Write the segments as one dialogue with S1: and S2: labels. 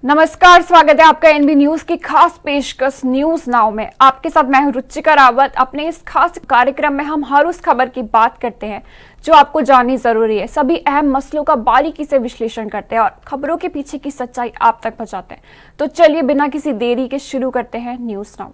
S1: नमस्कार, स्वागत है आपका एनबी न्यूज की खास पेशकश न्यूज नाउ में। आपके साथ मैं हूं रुचिका रावत। अपने इस खास कार्यक्रम में हम हर उस खबर की बात करते हैं जो आपको जाननी जरूरी है। सभी अहम मसलों का बारीकी से विश्लेषण करते हैं और खबरों के पीछे की सच्चाई आप तक पहुंचाते हैं। तो चलिए बिना किसी देरी के शुरू करते हैं न्यूज नाउ।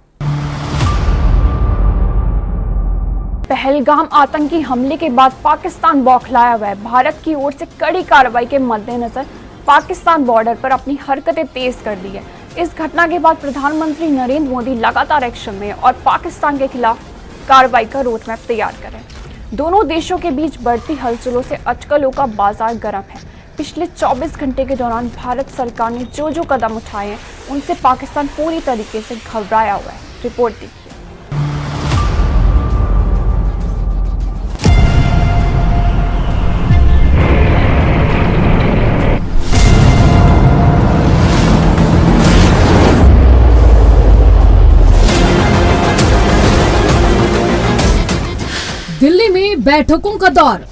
S1: पहलगाम आतंकी हमले के बाद पाकिस्तान बौखलाया हुआ है। भारत की ओर से कड़ी कार्रवाई के मद्देनजर पाकिस्तान बॉर्डर पर अपनी हरकतें तेज कर दी है। इस घटना के बाद प्रधानमंत्री नरेंद्र मोदी लगातार एक्शन में और पाकिस्तान के खिलाफ कार्रवाई का रोड मैप तैयार करें। दोनों देशों के बीच बढ़ती हलचलों से अटकलों का बाजार गर्म है। पिछले 24 घंटे के दौरान भारत सरकार ने जो कदम उठाए हैं उनसे पाकिस्तान पूरी तरीके से घबराया हुआ है। रिपोर्ट देखिए।
S2: दिल्ली में बैठकों का दौर।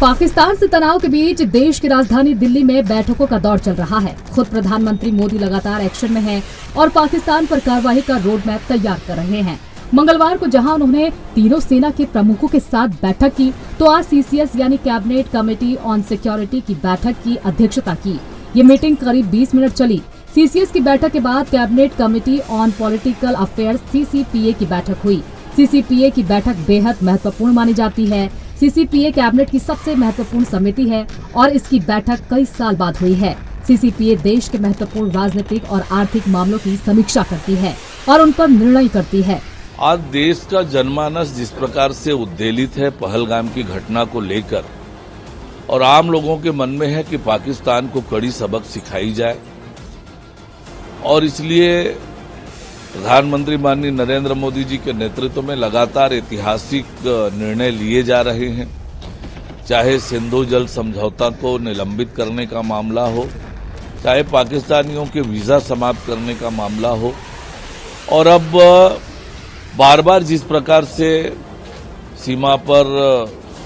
S2: पाकिस्तान से तनाव के बीच देश की राजधानी दिल्ली में बैठकों का दौर चल रहा है। खुद प्रधानमंत्री मोदी लगातार एक्शन में हैं और पाकिस्तान पर कार्रवाई का रोड मैप तैयार कर रहे हैं। मंगलवार को जहां उन्होंने तीनों सेना के प्रमुखों के साथ बैठक की, तो आज सीसीएस यानी कैबिनेट कमेटी ऑन सिक्योरिटी की बैठक की अध्यक्षता की। ये मीटिंग करीब 20 मिनट चली। सीसीएस की बैठक के बाद cabinet committee on political affairs CCPA की बैठक हुई। सीसीपीए की बैठक बेहद महत्वपूर्ण मानी जाती है। सीसीपीए कैबिनेट की सबसे महत्वपूर्ण समिति है और इसकी बैठक कई साल बाद हुई है। सीसीपीए देश के महत्वपूर्ण राजनीतिक और आर्थिक मामलों की समीक्षा करती है और उन पर निर्णय करती है।
S3: आज देश का जनमानस जिस प्रकार से उद्वेलित है पहलगाम की घटना को लेकर, और आम लोगों के मन में है कि पाकिस्तान को कड़ी सबक सिखाई जाए, और इसलिए प्रधानमंत्री माननीय नरेंद्र मोदी जी के नेतृत्व में लगातार ऐतिहासिक निर्णय लिए जा रहे हैं। चाहे सिंधु जल समझौता को निलंबित करने का मामला हो, चाहे पाकिस्तानियों के वीजा समाप्त करने का मामला हो, और अब बार बार जिस प्रकार से सीमा पर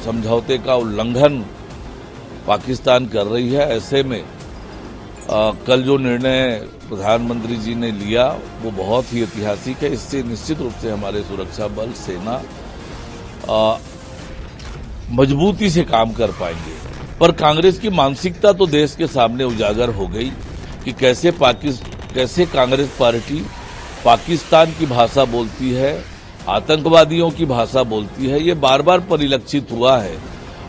S3: समझौते का उल्लंघन पाकिस्तान कर रही है, ऐसे में कल जो निर्णय प्रधानमंत्री जी ने लिया वो बहुत ही ऐतिहासिक है। इससे निश्चित रूप से हमारे सुरक्षा बल, सेना मजबूती से काम कर पाएंगे। पर कांग्रेस की मानसिकता तो देश के सामने उजागर हो गई कि कैसे कांग्रेस पार्टी पाकिस्तान की भाषा बोलती है, आतंकवादियों की भाषा बोलती है। ये बार बार परिलक्षित हुआ है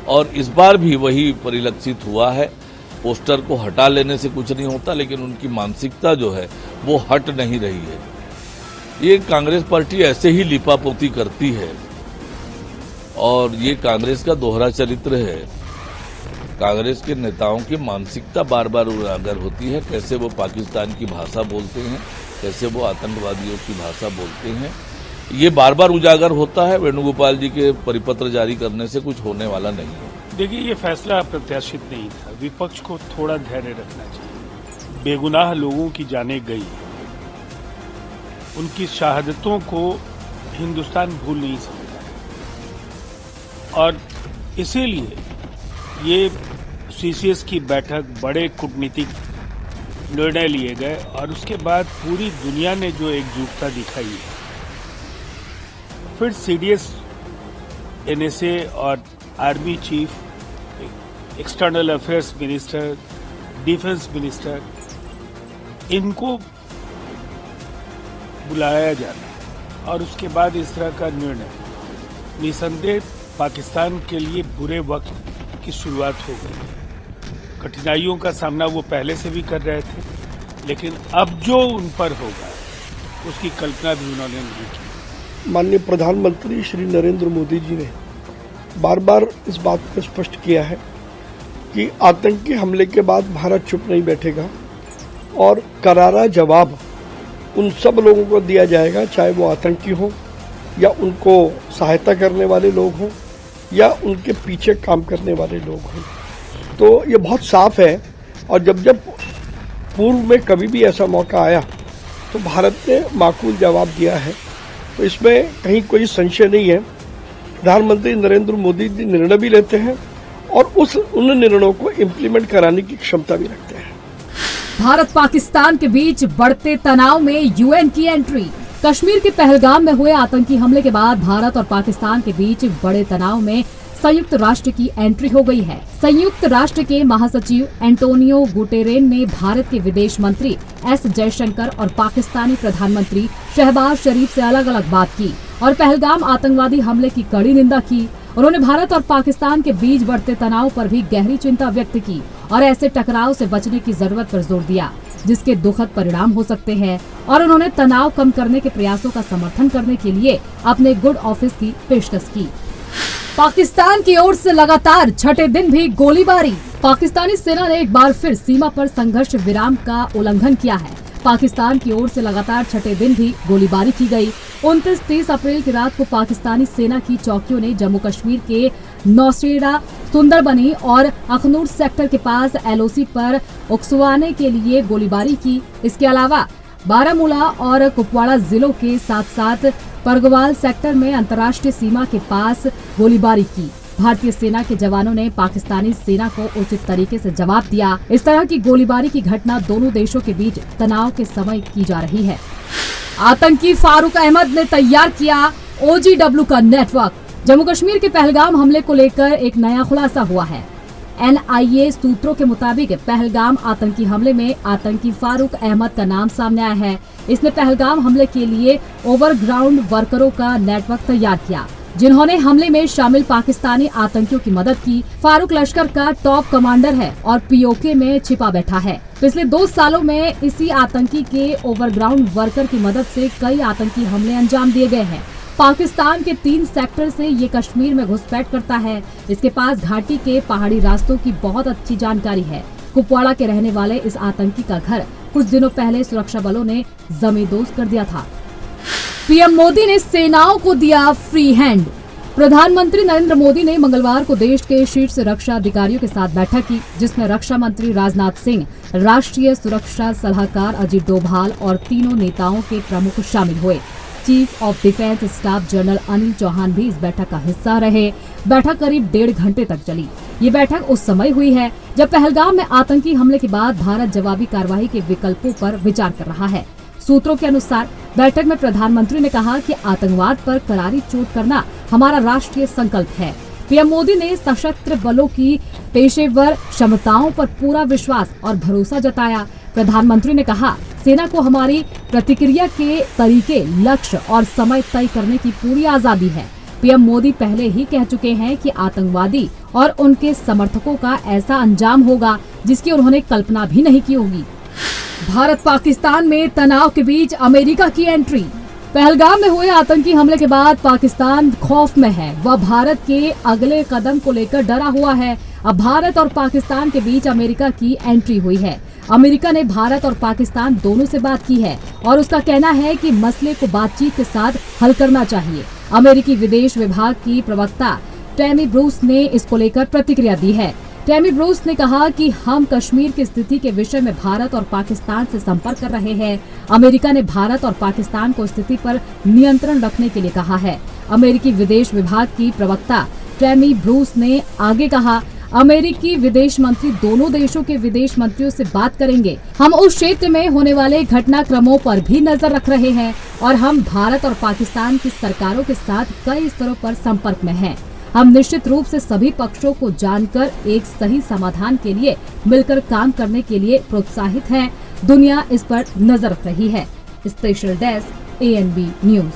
S3: और इस बार भी वही परिलक्षित हुआ है। पोस्टर को हटा लेने से कुछ नहीं होता, लेकिन उनकी मानसिकता जो है वो हट नहीं रही है। ये कांग्रेस पार्टी ऐसे ही लिपापोती करती है और ये कांग्रेस का दोहरा चरित्र है। कांग्रेस के नेताओं की मानसिकता बार बार उजागर होती है, कैसे वो पाकिस्तान की भाषा बोलते हैं, कैसे वो आतंकवादियों की भाषा बोलते हैं। ये बार बार उजागर होता है। वेणुगोपाल जी के परिपत्र जारी करने से कुछ होने वाला नहीं है।
S4: देखिए, ये फैसला अप्रत्याशित नहीं था। विपक्ष को थोड़ा धैर्य रखना चाहिए। बेगुनाह लोगों की जानें गई, उनकी शहादतों को हिंदुस्तान भूल नहीं सकता, और इसीलिए ये सीसीएस की बैठक बड़े कूटनीतिक निर्णय लिए गए और उसके बाद पूरी दुनिया ने जो एकजुटता दिखाई है, फिर सीडीएस, एनएसए और army chief, external affairs minister, defence minister, इनको बुलाया जाना और उसके बाद इस तरह का निर्णय निसंदेह पाकिस्तान के लिए बुरे वक्त की शुरुआत हो गई। कठिनाइयों का सामना वो पहले से भी कर रहे थे, लेकिन अब जो उन पर होगा उसकी कल्पना भी उन्होंने नहीं की।
S5: माननीय प्रधानमंत्री श्री नरेंद्र मोदी जी ने बार बार इस बात को स्पष्ट किया है कि आतंकी हमले के बाद भारत चुप नहीं बैठेगा और करारा जवाब उन सब लोगों को दिया जाएगा, चाहे वो आतंकी हों या उनको सहायता करने वाले लोग हों या उनके पीछे काम करने वाले लोग हों। तो ये बहुत साफ है, और जब पूर्व में कभी भी ऐसा मौका आया तो भारत ने माकूल जवाब दिया है। तो इसमें कहीं कोई संशय नहीं है। प्रधानमंत्री नरेंद्र मोदी जी निर्णय भी लेते हैं और उन निर्णयों को इम्प्लीमेंट कराने की क्षमता भी रखते हैं।
S2: भारत पाकिस्तान के बीच बढ़ते तनाव में यूएन की एंट्री। कश्मीर के पहलगाम में हुए आतंकी हमले के बाद भारत और पाकिस्तान के बीच बड़े तनाव में संयुक्त राष्ट्र की एंट्री हो गई है। संयुक्त राष्ट्र के महासचिव एंटोनियो गुटेरेस ने भारत के विदेश मंत्री एस जयशंकर और पाकिस्तानी प्रधानमंत्री शहबाज शरीफ से अलग अलग बात की और पहलगाम आतंकवादी हमले की कड़ी निंदा की। उन्होंने भारत और पाकिस्तान के बीच बढ़ते तनाव पर भी गहरी चिंता व्यक्त की और ऐसे टकराव से बचने की जरूरत पर जोर दिया जिसके दुखद परिणाम हो सकते हैं, और उन्होंने तनाव कम करने के प्रयासों का समर्थन करने के लिए अपने गुड ऑफिस की पेशकश की। पाकिस्तान की ओर से लगातार छठे दिन भी गोलीबारी। पाकिस्तानी सेना ने एक बार फिर सीमा पर संघर्ष विराम का उल्लंघन किया है। पाकिस्तान की ओर से लगातार छठे दिन भी गोलीबारी की गई। 29-30 अप्रैल की रात को पाकिस्तानी सेना की चौकियों ने जम्मू कश्मीर के नौशेरा, सुंदरबनी और अखनूर सेक्टर के पास एलओसी पर उकसवाने के लिए गोलीबारी की। इसके अलावा बारामूला और कुपवाड़ा जिलों के साथ साथ परगवाल सेक्टर में अंतर्राष्ट्रीय सीमा के पास गोलीबारी की। भारतीय सेना के जवानों ने पाकिस्तानी सेना को उचित तरीके से जवाब दिया। इस तरह की गोलीबारी की घटना दोनों देशों के बीच तनाव के समय की जा रही है। आतंकी फारूक अहमद ने तैयार किया OGW का नेटवर्क। जम्मू कश्मीर के पहलगाम हमले को लेकर एक नया खुलासा हुआ है। NIA सूत्रों के मुताबिक पहलगाम आतंकी हमले में आतंकी फारूक अहमद का नाम सामने आया है। इसने पहलगाम हमले के लिए ओवरग्राउंड वर्करों का नेटवर्क तैयार किया जिन्होंने हमले में शामिल पाकिस्तानी आतंकियों की मदद की। फारूक लश्कर का टॉप कमांडर है और POK में छिपा बैठा है। पिछले 2 सालों में इसी आतंकी के ओवरग्राउंड वर्कर की मदद से कई आतंकी हमले अंजाम दिए गए हैं। पाकिस्तान के 3 सेक्टर से ये कश्मीर में घुसपैठ करता है। इसके पास घाटी के पहाड़ी रास्तों की बहुत अच्छी जानकारी है। कुपवाड़ा के रहने वाले इस आतंकी का घर कुछ दिनों पहले सुरक्षा बलों ने जमींदोज कर दिया था। पीएम मोदी ने सेनाओं को दिया फ्री हैंड। प्रधानमंत्री नरेंद्र मोदी ने मंगलवार को देश के शीर्ष रक्षा अधिकारियों के साथ बैठक की जिसमें रक्षा मंत्री राजनाथ सिंह, राष्ट्रीय सुरक्षा सलाहकार अजीत डोभाल और तीनों नेताओं के प्रमुख शामिल हुए। Chief of defence staff general Anil Chauhan भी इस बैठक का हिस्सा रहे। बैठक करीब 1.5 घंटे तक चली। ये बैठक उस समय हुई है जब पहलगाम में आतंकी हमले के बाद भारत जवाबी कार्रवाई के विकल्पों पर विचार कर रहा है। सूत्रों के अनुसार बैठक में प्रधानमंत्री ने कहा कि आतंकवाद पर करारी चोट करना हमारा राष्ट्रीय संकल्प है। पीएम मोदी ने सशस्त्र बलों की पेशेवर क्षमताओं पर पूरा विश्वास और भरोसा जताया। प्रधानमंत्री ने कहा, सेना को हमारी प्रतिक्रिया के तरीके, लक्ष्य और समय तय करने की पूरी आजादी है। पीएम मोदी पहले ही कह चुके हैं कि आतंकवादी और उनके समर्थकों का ऐसा अंजाम होगा जिसकी उन्होंने कल्पना भी नहीं की होगी। भारत पाकिस्तान में तनाव के बीच अमेरिका की एंट्री। पहलगाम में हुए आतंकी हमले के बाद पाकिस्तान खौफ में है। वह भारत के अगले कदम को लेकर डरा हुआ है। अब भारत और पाकिस्तान के बीच अमेरिका की एंट्री हुई है। अमेरिका ने भारत और पाकिस्तान दोनों से बात की है और उसका कहना है कि मसले को बातचीत के साथ हल करना चाहिए। अमेरिकी विदेश विभाग की प्रवक्ता टैमी ब्रूस ने इसको लेकर प्रतिक्रिया दी है। टैमी ब्रूस ने कहा कि हम कश्मीर की स्थिति के विषय में भारत और पाकिस्तान से संपर्क कर रहे हैं। अमेरिका ने भारत और पाकिस्तान को स्थिति पर नियंत्रण रखने के लिए कहा है। अमेरिकी विदेश विभाग की प्रवक्ता टैमी ब्रूस ने आगे कहा, अमेरिकी विदेश मंत्री दोनों देशों के विदेश मंत्रियों से बात करेंगे। हम उस क्षेत्र में होने वाले घटनाक्रमों पर भी नजर रख रहे हैं और हम भारत और पाकिस्तान की सरकारों के साथ कई स्तरों पर संपर्क में हैं। हम निश्चित रूप से सभी पक्षों को जानकर एक सही समाधान के लिए मिलकर काम करने के लिए प्रोत्साहित हैं। दुनिया इस पर नजर रख रही है। Special desk ANB news.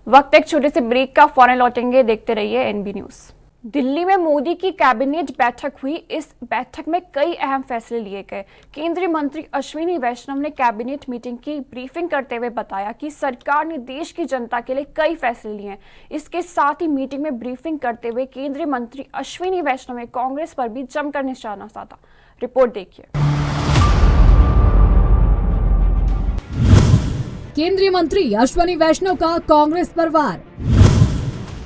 S1: वक्त एक छोटे से ब्रेक का, फौरन लौटेंगे। देखते रहिए NB न्यूज। दिल्ली में मोदी की कैबिनेट बैठक हुई। इस बैठक में कई अहम फैसले लिए गए। केंद्रीय मंत्री अश्विनी वैष्णव ने कैबिनेट मीटिंग की ब्रीफिंग करते हुए बताया कि सरकार ने देश की जनता के लिए कई फैसले लिए हैं। इसके साथ ही मीटिंग में ब्रीफिंग करते हुए केंद्रीय मंत्री अश्विनी वैष्णव ने कांग्रेस पर भी जमकर निशाना साधा। रिपोर्ट देखिए।
S2: केंद्रीय मंत्री अश्विनी वैष्णव का कांग्रेस पर वार।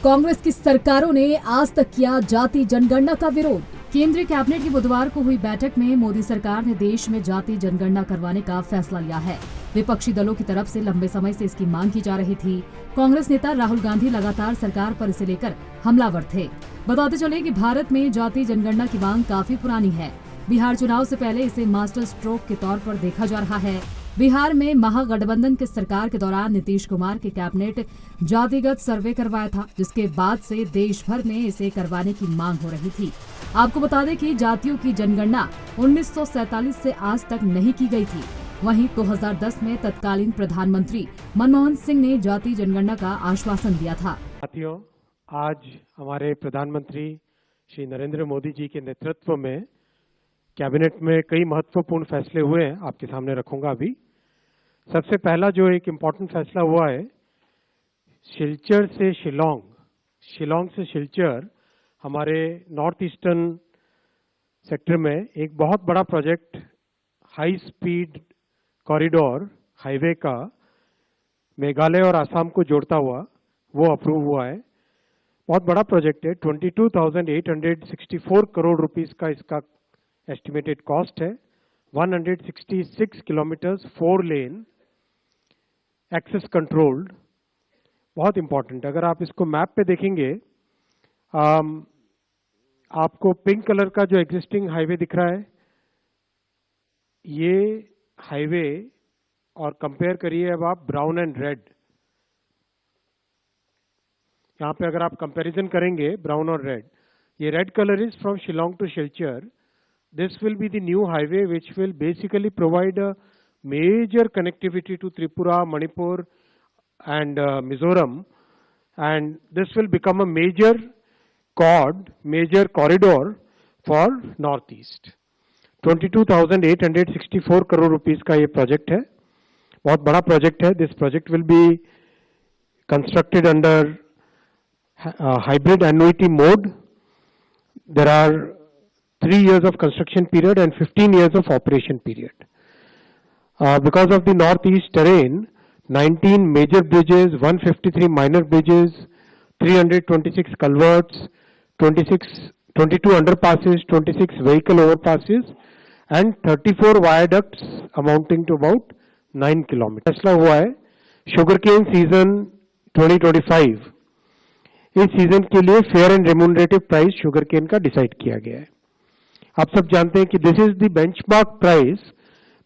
S2: कांग्रेस की सरकारों ने आज तक किया जाति जनगणना का विरोध। केंद्रीय कैबिनेट की बुधवार को हुई बैठक में मोदी सरकार ने देश में जाति जनगणना करवाने का फैसला लिया है। विपक्षी दलों की तरफ से लंबे समय से इसकी मांग की जा रही थी। कांग्रेस नेता राहुल गांधी लगातार सरकार पर इसे लेकर हमलावर थे। बताते चले कि भारत में जाति जनगणना की मांग काफी पुरानी है। बिहार चुनाव से पहले इसे मास्टर स्ट्रोक के तौर पर देखा जा रहा है। बिहार में महागठबंधन के सरकार के दौरान नीतीश कुमार के कैबिनेट जातिगत सर्वे करवाया था, जिसके बाद से देश भर में इसे करवाने की मांग हो रही थी। आपको बता दें कि जातियों की जनगणना 1947 से आज तक नहीं की गई थी। वहीं 2010 में तत्कालीन प्रधानमंत्री मनमोहन सिंह ने जाति जनगणना का आश्वासन दिया था।
S6: साथियों, आज हमारे प्रधानमंत्री श्री नरेंद्र मोदी जी के नेतृत्व में कैबिनेट में कई महत्वपूर्ण फैसले हुए हैं, आपके सामने रखूंगा अभी। सबसे पहला जो एक इम्पोर्टेंट फैसला हुआ है, सिलचर से शिलोंग, शिलोंग से सिलचर, हमारे नॉर्थ ईस्टर्न सेक्टर में एक बहुत बड़ा project high speed corridor highway का मेघालय और आसाम को जोड़ता हुआ वो अप्रूव हुआ है। बहुत बड़ा प्रोजेक्ट है, 22,864 करोड़ रुपीस का इसका एस्टिमेटेड कॉस्ट है। 166 किलोमीटर्स 4 लेन एक्सेस कंट्रोल्ड, बहुत इंपॉर्टेंट। अगर आप इसको मैप पे देखेंगे, आपको पिंक कलर का जो एग्जिस्टिंग हाईवे दिख रहा है, ये हाईवे, और कंपेयर करिए अब आप ब्राउन एंड रेड। यहाँ पे अगर आप कंपैरिजन करेंगे ब्राउन और रेड, ये red colour is from Shillong to Silchar. This will be the new highway which will basically provide a major connectivity to Tripura, Manipur and Mizoram, and this will become a major corridor for Northeast. 22,864 crore rupees का ये project है, बहुत बड़ा project है. This project will be constructed under hybrid annuity mode. There are 3 years of construction period and 15 years of operation period. Because of the northeast terrain, 19 major bridges, 153 minor bridges, 326 culverts, 22 underpasses, 26 vehicle overpasses and 34 viaducts amounting to about 9 kilometers. फैसला हुआ है sugarcane season 2025. इस season के लिए fair and remunerative price sugarcane का decide किया गया है. आप सब जानते हैं कि this is the benchmark price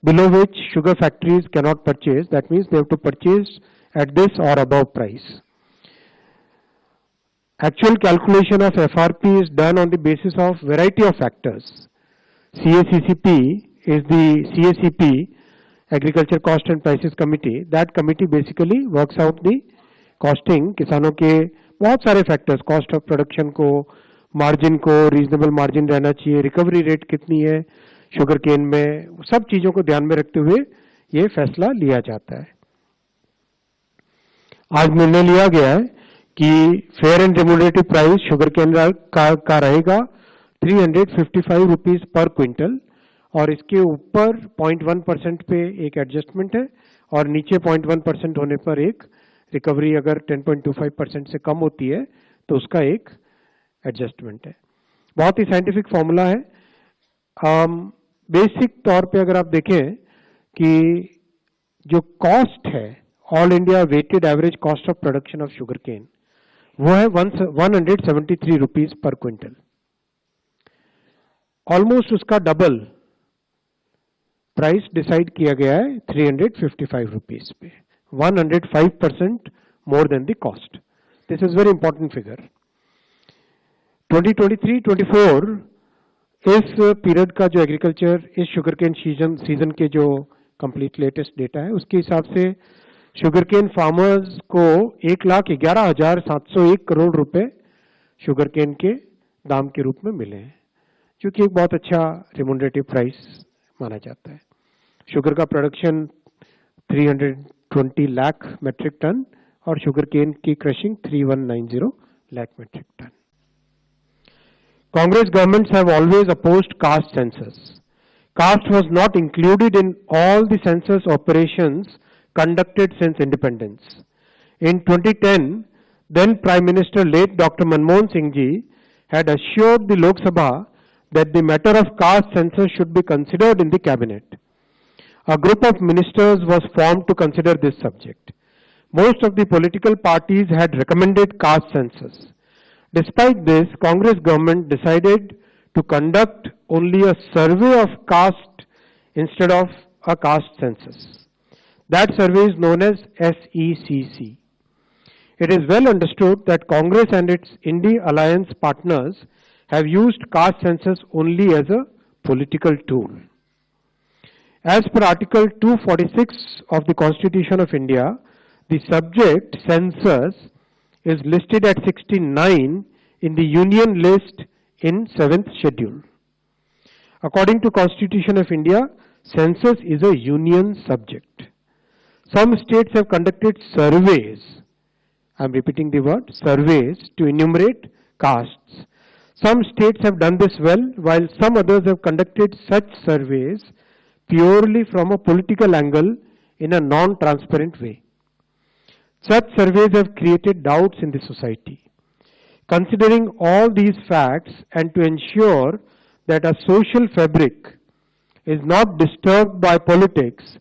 S6: below which sugar factories can not purchase. That means they have to purchase at this और above price. Actual calculation of FRP is done on the basis of variety of factors. CACCP is the CACP, Agriculture Cost and Prices Committee. That committee basically works out the costing. किसानों के बहुत सारे factors, cost of production को, margin को, reasonable margin रहना चाहिए, recovery rate कितनी है शुगर केन में, सब चीजों को ध्यान में रखते हुए ये फैसला लिया जाता है. आज निर्णय लिया गया है कि fair and remunerative price sugarcane का रहेगा 355 रुपीज पर क्विंटल, और इसके ऊपर 0.1% पे एक एडजस्टमेंट है, और नीचे 0.1% होने पर एक रिकवरी अगर 10.25% से कम होती है तो उसका एक एडजस्टमेंट है. बहुत ही साइंटिफिक फॉर्मूला है. बेसिक तौर पे अगर आप देखें कि जो कॉस्ट है, all India weighted average cost of production of sugarcane, वो है 173 रुपीज पर क्विंटल. ऑलमोस्ट उसका डबल प्राइस डिसाइड किया गया है 355 रुपीज पे. 105% more than the cost. This is very important figure. 2023-24 इस पीरियड का जो एग्रीकल्चर, इस शुगर केन सीजन के जो कंप्लीट लेटेस्ट डेटा है, उसके हिसाब से शुगर केन फार्मर्स को 1,11,701 करोड़ रुपए शुगर केन के दाम के रूप में मिले हैं, जो कि एक बहुत अच्छा रेम्यूनरेटिव प्राइस माना जाता है. शुगर का प्रोडक्शन 320 लाख मेट्रिक टन और शुगर केन की crushing 3190 lakh metric ton. Congress governments have always opposed caste census. Caste was not included in all the census operations conducted since independence. In 2010, then Prime Minister late Dr. Manmohan Singh ji had assured the Lok Sabha that the matter of caste census should be considered in the cabinet. a group of ministers was formed to consider this subject. Most of the political parties had recommended caste census. Despite this, Congress government decided to conduct only a survey of caste instead of a caste census. That survey is known as SECC. It is well understood that Congress and its Indie alliance partners have used caste census only as a political tool. As per Article 246 of the Constitution of India, the subject census is listed at 69 in the Union list in 7th schedule. According to Constitution of India, census is a union subject. Some states have conducted surveys, I am repeating the word, surveys to enumerate castes. Some states have done this well, while some others have conducted such surveys purely from a political angle in a non-transparent way. Such surveys have created doubts in the society. Considering all these facts and to ensure that a social fabric is not disturbed by politics,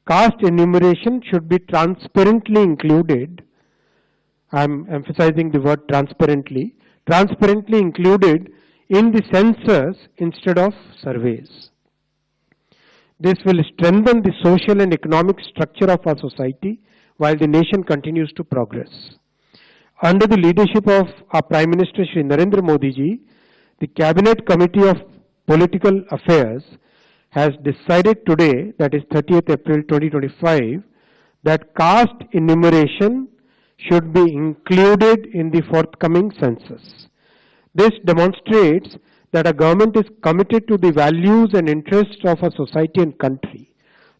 S6: caste enumeration should be transparently included. I am emphasizing the word transparently included in the census instead of surveys. This will strengthen the social and economic structure of our society while the nation continues to progress. Under the leadership of our Prime Minister Shri Narendra Modi ji, the Cabinet Committee of Political Affairs has decided today, that is 30th April 2025, that caste enumeration should be included in the forthcoming census. This demonstrates that a government is committed to the values and interests of a society and country.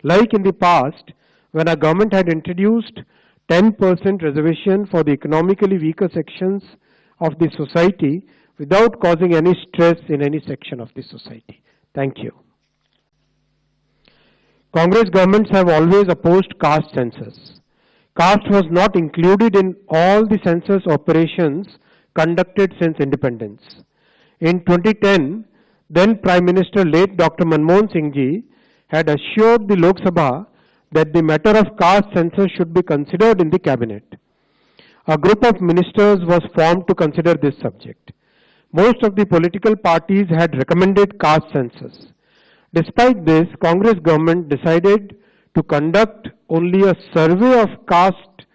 S6: Like in the past, when a government had introduced 10% reservation for the economically weaker sections of the society without causing any stress in any section of the society. Thank you. Congress governments have always opposed caste census. Caste was not included in all the census operations conducted since independence. In 2010, then Prime Minister late Dr. Manmohan Singh ji had assured the Lok Sabha that the matter of caste census should be considered in the cabinet. A group of ministers was formed to consider this subject. Most of the political parties had recommended caste census. Despite this, Congress government decided to conduct only a survey of caste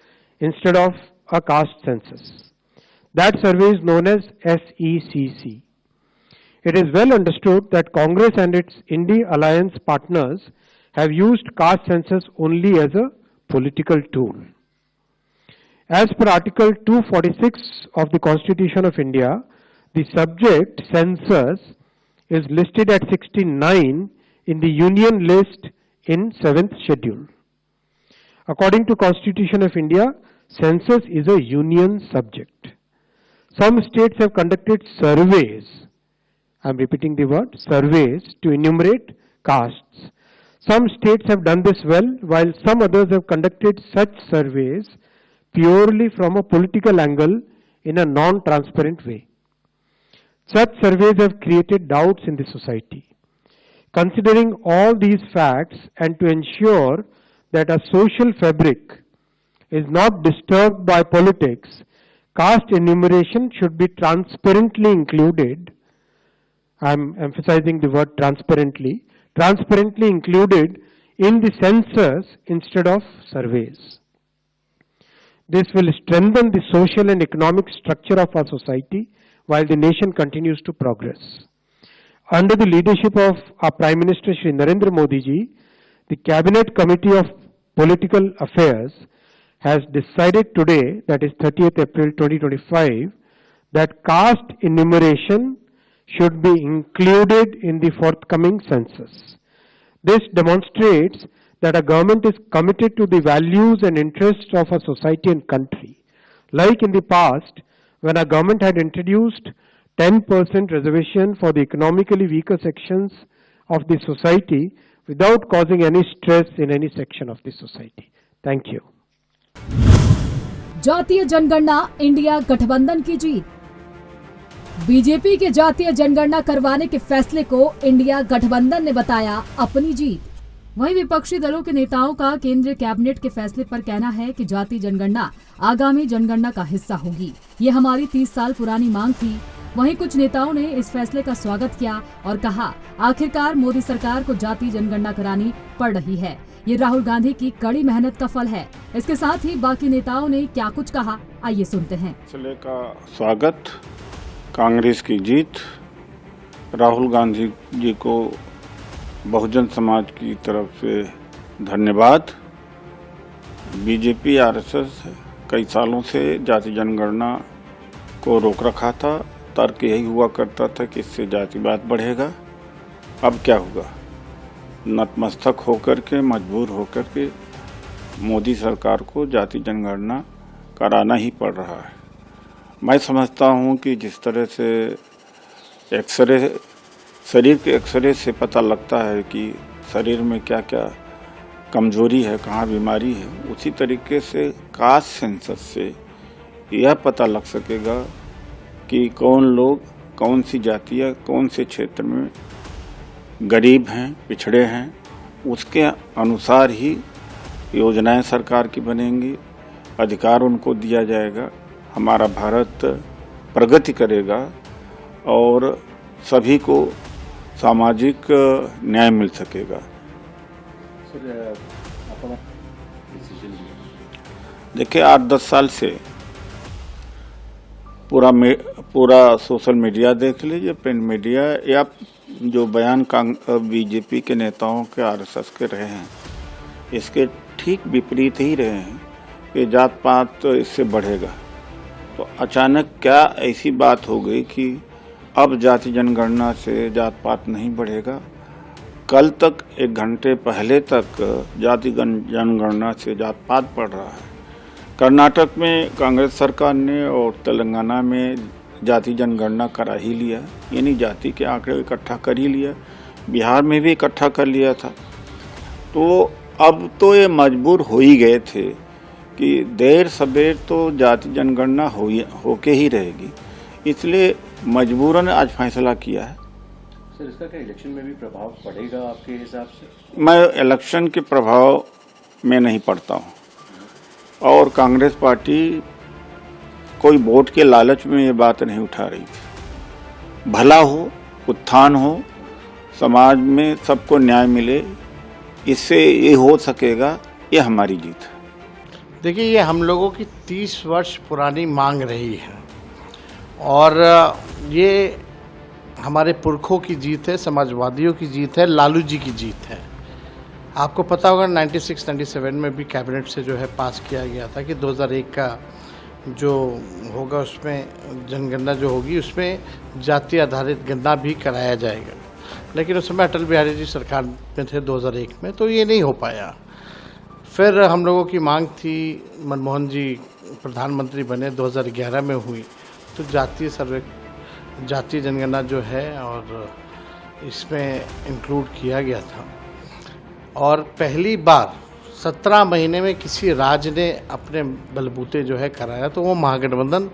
S6: instead of a caste census. That survey is known as SECC. It is well understood that Congress and its Indie alliance partners have used caste census only as a political tool. As per Article 246 of the Constitution of India, the subject census is listed at 69 in the Union list in 7th schedule. According to Constitution of India, census is a union subject. Some states have conducted surveys, I am repeating the word, surveys to enumerate castes. Some states have done this well, while some others have conducted such surveys purely from a political angle in a non-transparent way. Such surveys have created doubts in the society. Considering all these facts and to ensure that a social fabric is not disturbed by politics, caste enumeration should be transparently included. I am emphasizing the word transparently included in the census instead of surveys. This will strengthen the social and economic structure of our society while the nation continues to progress. Under the leadership of our Prime Minister Shri Narendra Modi ji, the Cabinet Committee of Political Affairs has decided today, that is 30th April 2025, that caste enumeration should be included in the forthcoming census. This demonstrates that a government is committed to the values and interests of a society and country. Like in the past, when a government had introduced 10% reservation for the economically weaker sections of the society without causing any stress in any section of the society. Thank you.
S2: जातीय जनगणना India गठबंधन की जीत। BJP के जातीय जनगणना करवाने के फैसले को इंडिया गठबंधन ने बताया अपनी जीत। वहीं विपक्षी दलों के नेताओं का केंद्रीय कैबिनेट के फैसले पर कहना है कि जाति जनगणना आगामी जनगणना का हिस्सा होगी। ये हमारी 30 साल पुरानी मांग थी। वहीं कुछ नेताओं ने इस फैसले का स्वागत किया और कहा, आखिरकार मोदी सरकार को जाति जनगणना करानी पड़ रही है। ये राहुल गांधी की कड़ी मेहनत का फल है। इसके साथ ही बाकी नेताओं ने क्या कुछ कहा, आइए सुनते हैं।
S7: फैसले का स्वागत, कांग्रेस की जीत, राहुल गांधी जी को बहुजन समाज की तरफ से धन्यवाद। बीजेपी आरएसएस कई सालों से जाति जनगणना को रोक रखा था। तर्क यही हुआ करता था कि इससे जातिवाद बढ़ेगा। अब क्या हुआ, नतमस्तक होकर के, मजबूर होकर के मोदी सरकार को जाति जनगणना कराना ही पड़ रहा है। मैं समझता हूं कि जिस तरह से एक्सरे, शरीर के एक्सरे से पता लगता है कि शरीर में क्या क्या कमजोरी है, कहाँ बीमारी है, उसी तरीके से कास्ट सेंसस से यह पता लग सकेगा कि कौन लोग, कौन सी जातियाँ, कौन से क्षेत्र में गरीब हैं, पिछड़े हैं। उसके अनुसार ही योजनाएं सरकार की बनेंगी, अधिकार उनको दिया जाएगा, हमारा भारत प्रगति करेगा और सभी को सामाजिक न्याय मिल सकेगा। देखिए, 8-10 साल से पूरा सोशल मीडिया देख लीजिए, प्रिंट मीडिया, या जो बयान बीजेपी के नेताओं के, आरएसएस के रहे हैं, इसके ठीक विपरीत ही रहे हैं कि जात पात तो इससे बढ़ेगा। तो अचानक क्या ऐसी बात हो गई कि अब जाति जनगणना से जात पात नहीं बढ़ेगा? कल तक, 1 घंटे पहले तक जाति जनगणना से जात पात बढ़ रहा है। कर्नाटक में कांग्रेस सरकार ने और तेलंगाना में जाति जनगणना करा ही लिया, यानी जाति के आंकड़े इकट्ठा कर ही लिया। बिहार में भी इकट्ठा कर लिया था। तो अब तो ये मजबूर हो ही गए थे कि देर सबेर तो जाति जनगणना होके ही रहेगी, इसलिए मजबूरन आज फैसला किया है।
S8: सर, इसका क्या इलेक्शन में भी प्रभाव पड़ेगा आपके हिसाब से?
S7: मैं इलेक्शन के प्रभाव में नहीं पड़ता हूँ, और कांग्रेस पार्टी कोई वोट के लालच में ये बात नहीं उठा रही थी। भला हो, उत्थान हो, समाज में सबको न्याय मिले, इससे ये हो सकेगा, ये हमारी जीत है।
S9: देखिए, ये हम लोगों की 30 वर्ष पुरानी मांग रही है और ये हमारे पुरखों की जीत है, समाजवादियों की जीत है, लालू जी की जीत है। आपको पता होगा 96-97 में भी कैबिनेट से जो है पास किया गया था कि 2001 का जो होगा उसमें जनगणना जो होगी उसमें जाति आधारित गणना भी कराया जाएगा, लेकिन उस समय अटल बिहारी जी सरकार में थे 2001 में, तो ये नहीं हो पाया। फिर हम लोगों की मांग थी, मनमोहन जी प्रधानमंत्री बने, 2011 में हुई, तो जातीय जनगणना जो है और इसमें इंक्लूड किया गया था। और पहली बार 17 महीने में किसी राज्य ने अपने बलबूते जो है कराया, तो वो महागठबंधन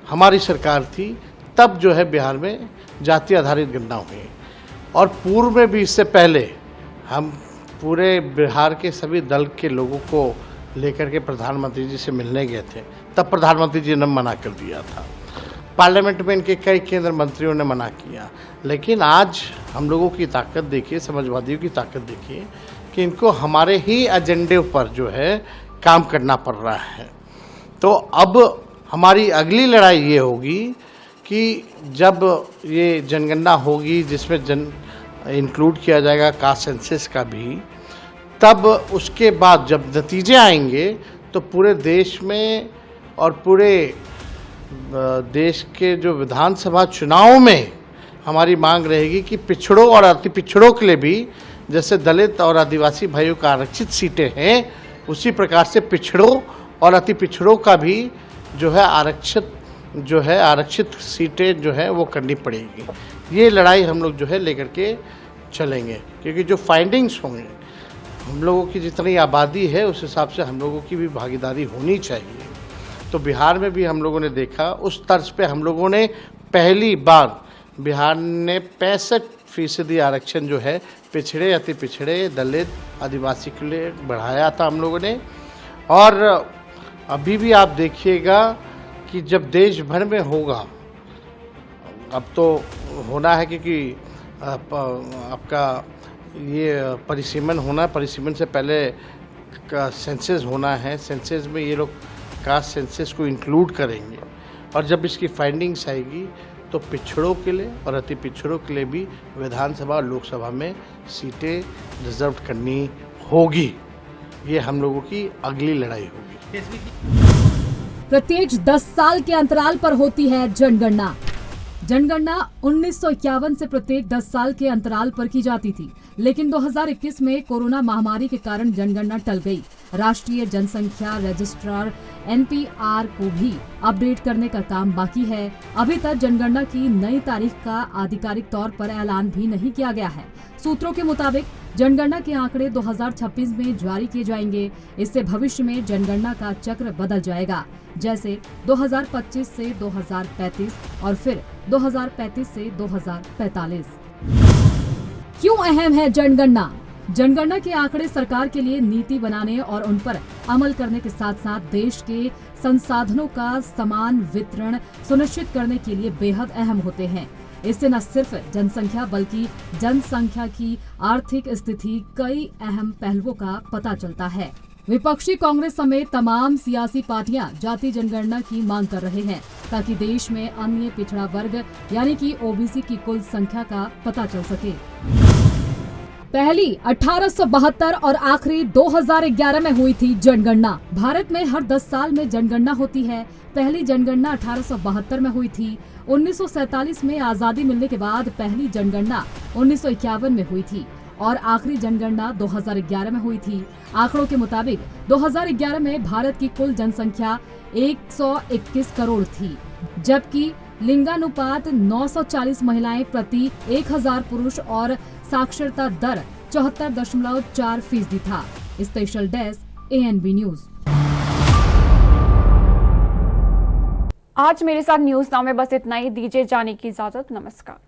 S9: हमारी सरकार थी। तब जो है बिहार में जाति आधारित गणना हुई, और पूर्व में भी इससे पहले हम पूरे बिहार के सभी दल के लोगों को लेकर के प्रधानमंत्री जी से मिलने गए थे। तब प्रधानमंत्री जी ने मना कर दिया था। पार्लियामेंट में इनके कई केंद्र मंत्रियों ने मना किया। लेकिन आज हम लोगों की ताकत देखिए, समाजवादियों की ताकत देखिए कि इनको हमारे ही एजेंडे पर जो है काम करना पड़ रहा है। तो अब हमारी अगली लड़ाई ये होगी कि जब ये जनगणना होगी जिसमें इंक्लूड किया जाएगा कास्ट सेंसस का भी, तब उसके बाद जब नतीजे आएंगे तो पूरे देश में और पूरे देश के जो विधानसभा चुनाव में हमारी मांग रहेगी कि पिछड़ों और अति पिछड़ों के लिए भी, जैसे दलित और आदिवासी भाइयों का आरक्षित सीटें हैं, उसी प्रकार से पिछड़ों और अति पिछड़ों का भी जो है आरक्षित सीटें जो है वो करनी पड़ेगी। ये लड़ाई हम लोग जो है लेकर के चलेंगे, क्योंकि जो फाइंडिंग्स होंगे, हम लोगों की जितनी आबादी है उस हिसाब से हम लोगों की भी भागीदारी होनी चाहिए। तो बिहार में भी हम लोगों ने देखा, उस तर्ज पे हम लोगों ने पहली बार बिहार ने 65 5% आरक्षण जो है पिछड़े, अति पिछड़े, दलित, आदिवासी के लिए बढ़ाया था हम लोगों ने। और अभी भी आप देखिएगा कि जब देश भर में होगा, अब तो होना है क्योंकि आपका ये परिसीमन होना है, परिसीमन से पहले का सेंसस होना है, सेंसस में ये लोग कास्ट सेंसस को इंक्लूड करेंगे और जब इसकी फाइंडिंग्स आएगी तो पिछड़ों के लिए और अति पिछड़ों के लिए भी विधानसभा और लोकसभा में सीटें रिजर्व करनी होगी। ये हम लोगों की अगली लड़ाई होगी।
S2: प्रत्येक 10 साल के अंतराल पर होती है जनगणना। जनगणना 1951 से प्रत्येक 10 साल के अंतराल पर की जाती थी, लेकिन 2021 में कोरोना महामारी के कारण जनगणना टल गई। राष्ट्रीय जनसंख्या रजिस्ट्रार NPR को भी अपडेट करने का काम बाकी है। अभी तक जनगणना की नई तारीख का आधिकारिक तौर पर ऐलान भी नहीं किया गया है। सूत्रों के मुताबिक जनगणना के आंकड़े 2026 में जारी किए जाएंगे। इससे भविष्य में जनगणना का चक्र बदल जाएगा, जैसे 2025 से 2035 और फिर 2035 से 2045। क्यों अहम है जनगणना? जनगणना के आंकड़े सरकार के लिए नीति बनाने और उन पर अमल करने के साथ साथ देश के संसाधनों का समान वितरण सुनिश्चित करने के लिए बेहद अहम होते हैं। इससे न सिर्फ जनसंख्या बल्कि जनसंख्या की आर्थिक स्थिति, कई अहम पहलुओं का पता चलता है। विपक्षी कांग्रेस समेत तमाम सियासी पार्टियां जाति जनगणना की मांग कर रहे हैं ताकि देश में अन्य पिछड़ा वर्ग यानी कि OBC की कुल संख्या का पता चल सके। पहली 1872 और आखिरी 2011 में हुई थी जनगणना। भारत में हर 10 साल में जनगणना होती है। पहली जनगणना 1872 में हुई थी। 1947 में आजादी मिलने के बाद पहली जनगणना 1951 में हुई थी और आखिरी जनगणना 2011 में हुई थी। आंकड़ों के मुताबिक 2011 में भारत की कुल जनसंख्या 121 करोड़ थी, जबकि लिंगानुपात 940 महिलाएं प्रति 1000 पुरुष और साक्षरता दर 74.4% था। Special desk ANB news.
S1: आज मेरे साथ न्यूज नाउ में बस इतना ही। दीजिए जाने की इजाजत। नमस्कार।